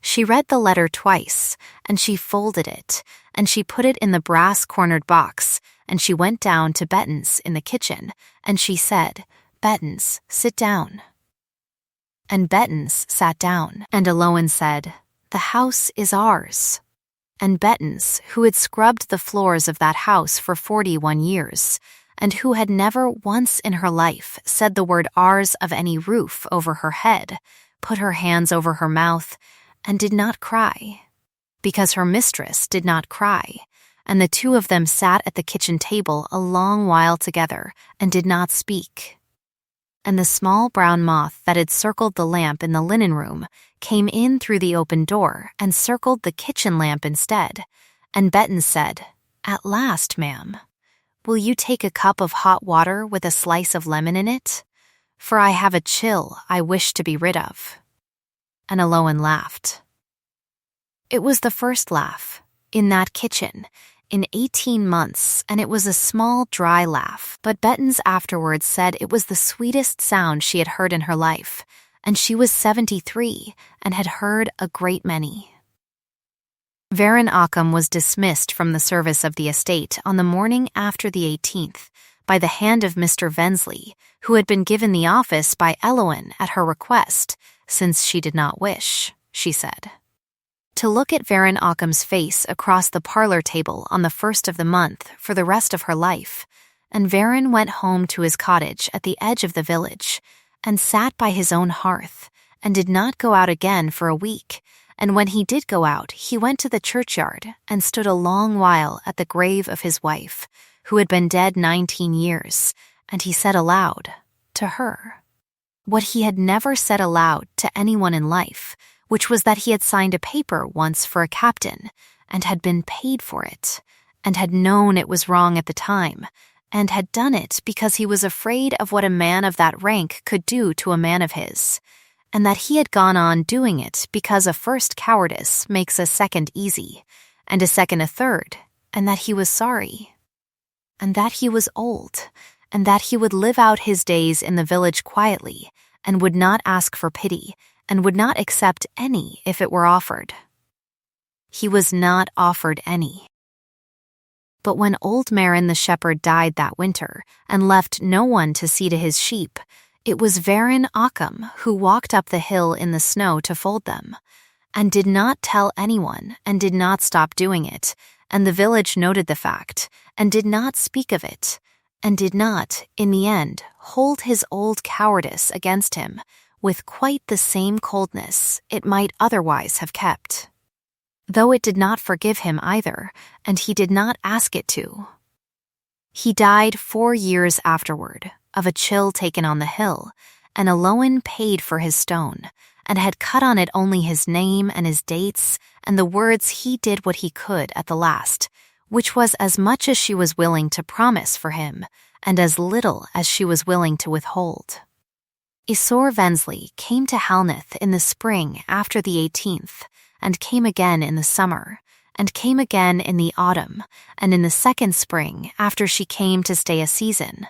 She read the letter twice, and she folded it, and she put it in the brass-cornered box, and she went down to Bettens in the kitchen, and she said, "Bettens, sit down." And Bettens sat down, and Eloin said, "The house is ours." And Bettens, who had scrubbed the floors of that house for 41 years, and who had never once in her life said the word ours of any roof over her head, put her hands over her mouth, and did not cry, because her mistress did not cry, and the two of them sat at the kitchen table a long while together, and did not speak. And the small brown moth that had circled the lamp in the linen room came in through the open door and circled the kitchen lamp instead, and Bettens said, "At last, ma'am, will you take a cup of hot water with a slice of lemon in it? For I have a chill I wish to be rid of." And Eloin laughed. It was the first laugh, in that kitchen, in 18 months, and it was a small, dry laugh, but Bettens afterwards said it was the sweetest sound she had heard in her life, and she was 73 and had heard a great many. Baron Occam was dismissed from the service of the estate on the morning after the 18th by the hand of Mr. Vensley, who had been given the office by Eloin at her request, since she did not wish, she said, to look at Baron Occam's face across the parlor table on the 1st of the month for the rest of her life, and Baron went home to his cottage at the edge of the village, and sat by his own hearth, and did not go out again for a week, and when he did go out, he went to the churchyard, and stood a long while at the grave of his wife, who had been dead 19 years, and he said aloud, to her, what he had never said aloud to anyone in life, which was that he had signed a paper once for a captain, and had been paid for it, and had known it was wrong at the time, and had done it because he was afraid of what a man of that rank could do to a man of his, and that he had gone on doing it because a first cowardice makes a second easy, and a second a third, and that he was sorry, and that he was old, and that he would live out his days in the village quietly, and would not ask for pity, and would not accept any if it were offered. He was not offered any. But when old Marin the shepherd died that winter, and left no one to see to his sheep, it was Baron Occam who walked up the hill in the snow to fold them, and did not tell anyone, and did not stop doing it, and the village noted the fact, and did not speak of it, and did not, in the end, hold his old cowardice against him, with quite the same coldness it might otherwise have kept, though it did not forgive him either, and he did not ask it to. He died 4 years afterward, of a chill taken on the hill, and Eloin paid for his stone, and had cut on it only his name and his dates, and the words he did what he could at the last, which was as much as she was willing to promise for him, and as little as she was willing to withhold. Isor Vensley came to Halneth in the spring after the 18th, and came again in the summer, and came again in the autumn, and in the second spring after she came to stay a season.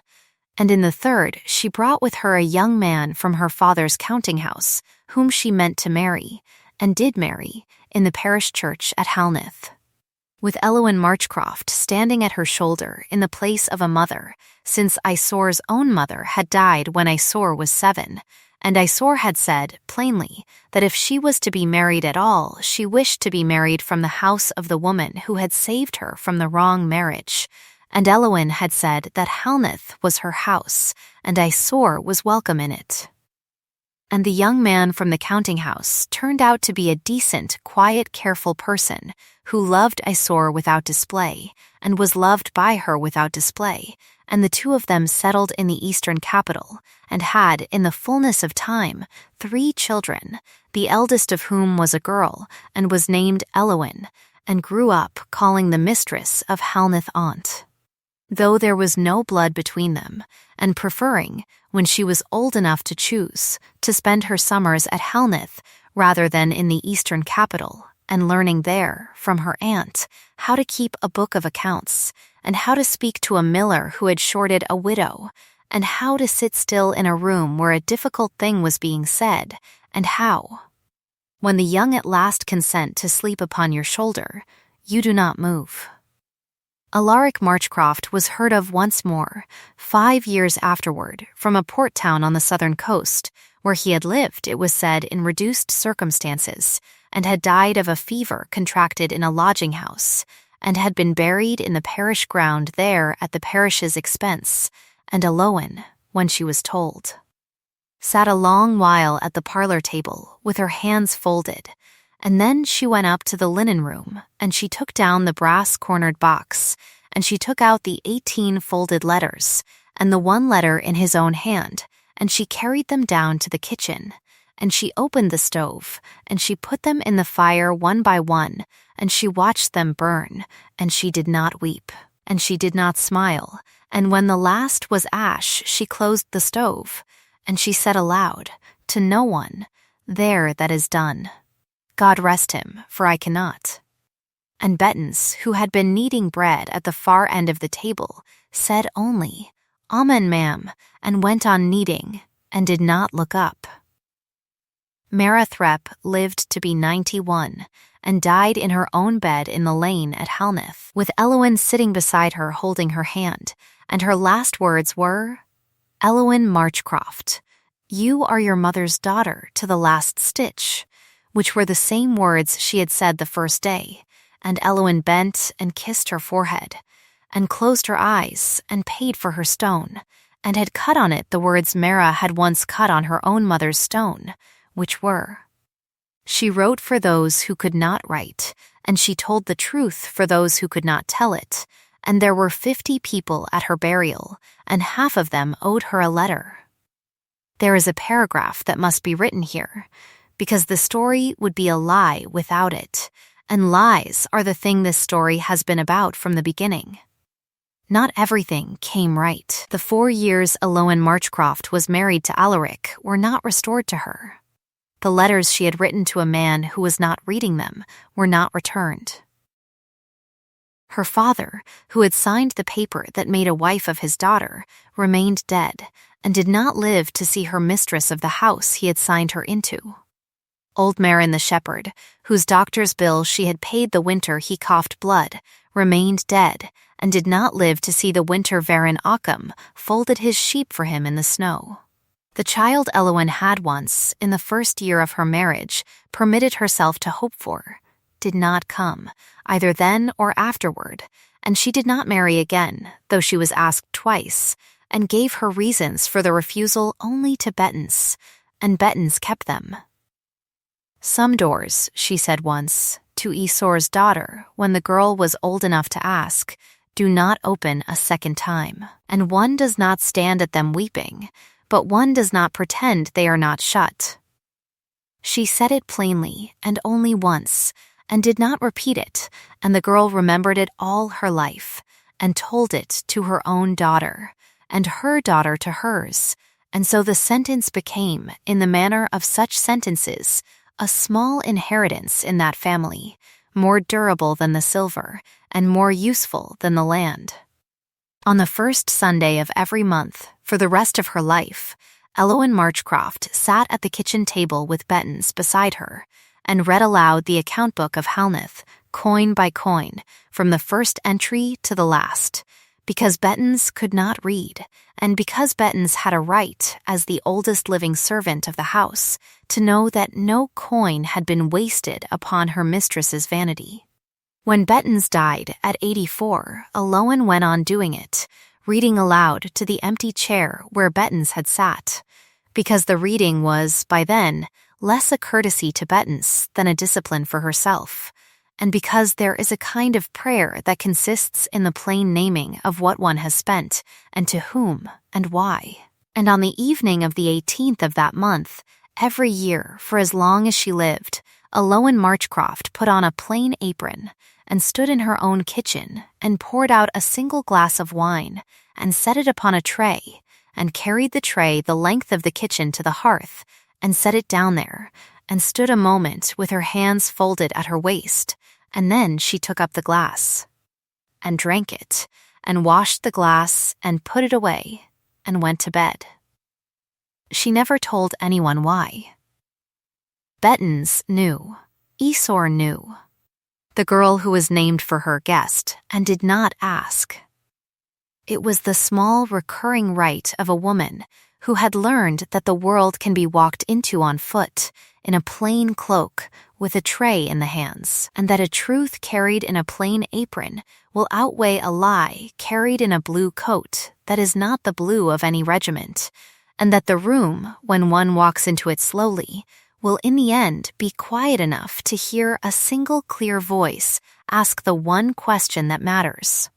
And in the third she brought with her a young man from her father's counting house, whom she meant to marry, and did marry, in the parish church at Halneth, with Eloin Marchcroft standing at her shoulder in the place of a mother, since Isor's own mother had died when Isor was 7, and Isor had said, plainly, that if she was to be married at all, she wished to be married from the house of the woman who had saved her from the wrong marriage, and Eloin had said that Halneth was her house, and Isor was welcome in it. And the young man from the counting house turned out to be a decent, quiet, careful person, who loved Isor without display, and was loved by her without display, and the two of them settled in the eastern capital, and had, in the fullness of time, 3 children, the eldest of whom was a girl, and was named Eloin, and grew up calling the mistress of Halneth aunt, though there was no blood between them, and preferring, when she was old enough to choose, to spend her summers at Halneth rather than in the eastern capital, and learning there, from her aunt, how to keep a book of accounts, and how to speak to a miller who had shorted a widow, and how to sit still in a room where a difficult thing was being said, and how, When the young at last consent to sleep upon your shoulder, you do not move. Alaric Marchcroft was heard of once more, 5 years afterward, from a port town on the southern coast, where he had lived, it was said, in reduced circumstances, and had died of a fever contracted in a lodging-house, and had been buried in the parish ground there at the parish's expense, and Aloin, when she was told, sat a long while at the parlor table with her hands folded, and then she went up to the linen room, and she took down the brass-cornered box, and she took out the 18 folded letters, and the one letter in his own hand, and she carried them down to the kitchen, and she opened the stove, and she put them in the fire one by one, and she watched them burn, and she did not weep, and she did not smile, and when the last was ash, she closed the stove, and she said aloud, to no one, there that is done. God rest him, for I cannot. And Bettens, who had been kneading bread at the far end of the table, said only, Amen, ma'am, and went on kneading, and did not look up. Mara Threpp lived to be 91, and died in her own bed in the lane at Halneth, with Eloin sitting beside her holding her hand, and her last words were, Eloin Marchcroft, you are your mother's daughter to the last stitch, which were the same words she had said the first day, and Eloin bent and kissed her forehead, and closed her eyes, and paid for her stone, and had cut on it the words Mara had once cut on her own mother's stone, which were, she wrote for those who could not write, and she told the truth for those who could not tell it, and there were 50 people at her burial, and half of them owed her a letter. There is a paragraph that must be written here, because the story would be a lie without it, and lies are the thing this story has been about from the beginning. Not everything came right. The 4 years Aloin Marchcroft was married to Alaric were not restored to her. The letters she had written to a man who was not reading them were not returned. Her father, who had signed the paper that made a wife of his daughter, remained dead, and did not live to see her mistress of the house he had signed her into. Old Marin the shepherd, whose doctor's bill she had paid the winter he coughed blood, remained dead, and did not live to see the winter Varin Occam folded his sheep for him in the snow. The child Eloin had once, in the first year of her marriage, permitted herself to hope for, did not come, either then or afterward, and she did not marry again, though she was asked twice, and gave her reasons for the refusal only to Bettens, and Bettens kept them. Some doors, she said once, to Esor's daughter, when the girl was old enough to ask, do not open a second time, and one does not stand at them weeping, but one does not pretend they are not shut. She said it plainly, and only once, and did not repeat it, and the girl remembered it all her life, and told it to her own daughter, and her daughter to hers, and so the sentence became, in the manner of such sentences, a small inheritance in that family, more durable than the silver, and more useful than the land. On the first Sunday of every month, for the rest of her life, Eloin Marchcroft sat at the kitchen table with Bettens beside her, and read aloud the account book of Halneth, coin by coin, from the first entry to the last, because Bettens could not read, and because Bettens had a right, as the oldest living servant of the house, to know that no coin had been wasted upon her mistress's vanity. When Bettens died at 84, Aloin went on doing it, reading aloud to the empty chair where Bettens had sat, because the reading was, by then, less a courtesy to Bettens than a discipline for herself, and because there is a kind of prayer that consists in the plain naming of what one has spent, and to whom, and why. And on the evening of the 18th of that month, every year, for as long as she lived, Aloin Marchcroft put on a plain apron, and stood in her own kitchen, and poured out a single glass of wine, and set it upon a tray, and carried the tray the length of the kitchen to the hearth, and set it down there, and stood a moment with her hands folded at her waist, and then she took up the glass, and drank it, and washed the glass, and put it away, and went to bed. She never told anyone why. Bettons knew. Esau knew. The girl who was named for her guessed and did not ask. It was the small recurring rite of a woman who had learned that the world can be walked into on foot, in a plain cloak, with a tray in the hands, and that a truth carried in a plain apron will outweigh a lie carried in a blue coat that is not the blue of any regiment, and that the room, when one walks into it slowly, will in the end be quiet enough to hear a single clear voice ask the one question that matters.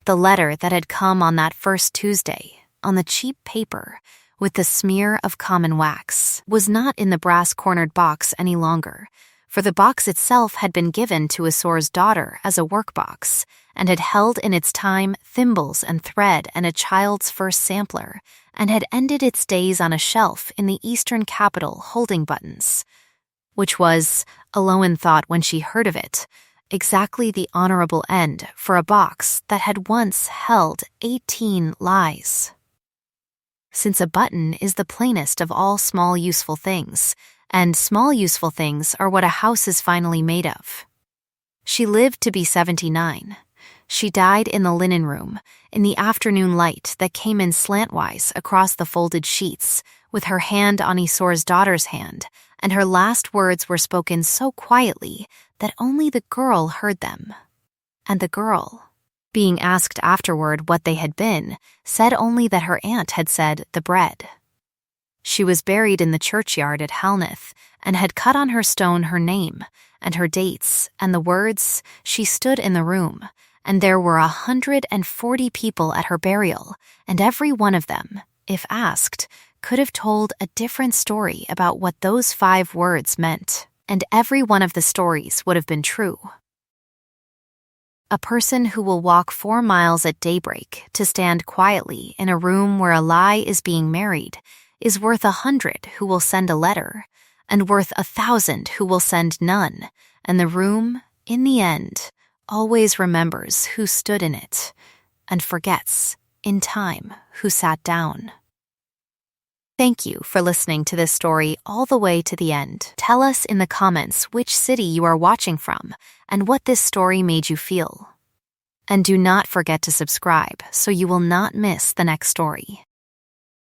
The letter that had come on that first Tuesday, on the cheap paper, with the smear of common wax, was not in the brass-cornered box any longer, for the box itself had been given to Esor's daughter as a workbox, and had held in its time thimbles and thread and a child's first sampler, and had ended its days on a shelf in the eastern capital holding buttons, which was, Aloan thought when she heard of it, exactly the honorable end for a box that had once held 18 lies. Since a button is the plainest of all small useful things, and small useful things are what a house is finally made of. She lived to be 79. She died in the linen room, in the afternoon light that came in slantwise across the folded sheets, with her hand on Esor's daughter's hand, and her last words were spoken so quietly that only the girl heard them. And the girl, being asked afterward what they had been, said only that her aunt had said the bread. She was buried in the churchyard at Halneth, and had cut on her stone her name, and her dates, and the words, "She stood in the room," and there were 140 people at her burial, and every one of them, if asked, could have told a different story about what those 5 words meant, and every one of the stories would have been true. A person who will walk 4 miles at daybreak to stand quietly in a room where a lie is being married is worth 100 who will send a letter, and worth 1,000 who will send none, and the room, in the end, always remembers who stood in it, and forgets, in time, who sat down. Thank you for listening to this story all the way to the end. Tell us in the comments which city you are watching from and what this story made you feel. And do not forget to subscribe so you will not miss the next story.